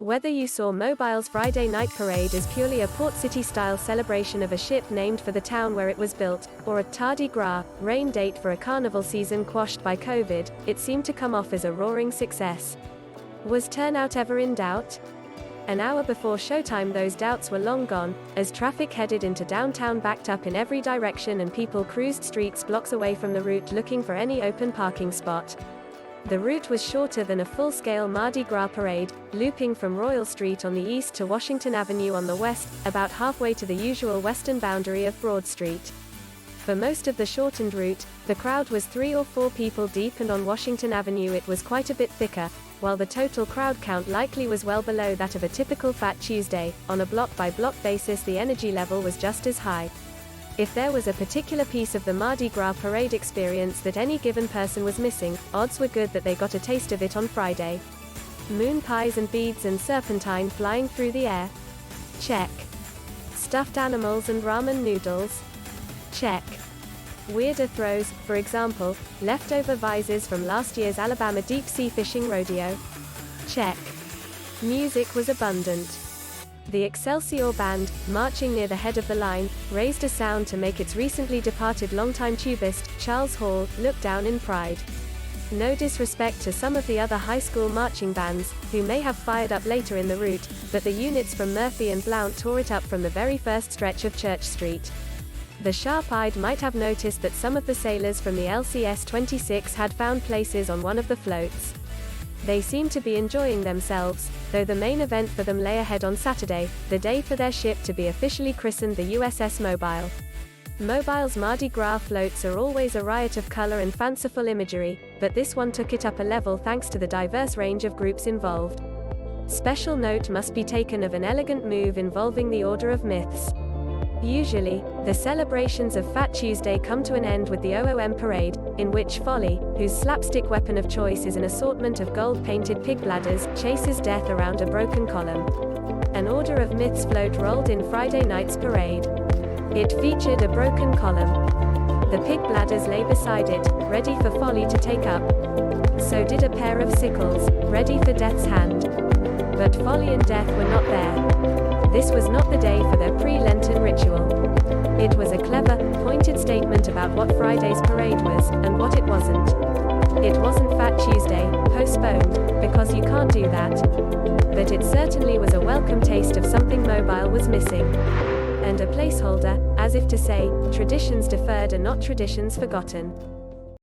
Whether you saw Mobile's Friday night parade as purely a port city-style celebration of a ship named for the town where it was built, or a Tardy Gras, rain date for a carnival season quashed by COVID, it seemed to come off as a roaring success. Was turnout ever in doubt? An hour before showtime those doubts were long gone, as traffic headed into downtown backed up in every direction and people cruised streets blocks away from the route looking for any open parking spot. The route was shorter than a full-scale Mardi Gras parade, looping from Royal Street on the east to Washington Avenue on the west, about halfway to the usual western boundary of Broad Street. For most of the shortened route, the crowd was 3 or 4 people deep, and on Washington Avenue it was quite a bit thicker, while the total crowd count likely was well below that of a typical Fat Tuesday. On a block-by-block basis the energy level was just as high. If there was a particular piece of the Mardi Gras parade experience that any given person was missing, odds were good that they got a taste of it on Friday. Moon pies and beads and serpentine flying through the air? Check. Stuffed animals and ramen noodles? Check. Weirder throws, for example, leftover visors from last year's Alabama deep-sea fishing rodeo? Check. Music was abundant. The Excelsior Band, marching near the head of the line, raised a sound to make its recently departed longtime tubist, Charles Hall, look down in pride. No disrespect to some of the other high school marching bands, who may have fired up later in the route, but the units from Murphy and Blount tore it up from the very first stretch of Church Street. The sharp-eyed might have noticed that some of the sailors from the LCS-26 had found places on one of the floats. They seemed to be enjoying themselves, though the main event for them lay ahead on Saturday, the day for their ship to be officially christened the USS Mobile. Mobile's Mardi Gras floats are always a riot of color and fanciful imagery, but this one took it up a level thanks to the diverse range of groups involved. Special note must be taken of an elegant move involving the Order of Myths. Usually, the celebrations of Fat Tuesday come to an end with the OOM parade, in which Folly, whose slapstick weapon of choice is an assortment of gold-painted pig bladders, chases death around a broken column. An Order of Myths float rolled in Friday night's parade. It featured a broken column. The pig bladders lay beside it, ready for Folly to take up. So did a pair of sickles, ready for Death's hand. But Folly and Death were not there. This was not the day for their pre-Lenten ritual. It was a clever, pointed statement about what Friday's parade was, and what it wasn't. It wasn't Fat Tuesday, postponed, because you can't do that. But it certainly was a welcome taste of something Mobile was missing. And a placeholder, as if to say, traditions deferred are not traditions forgotten.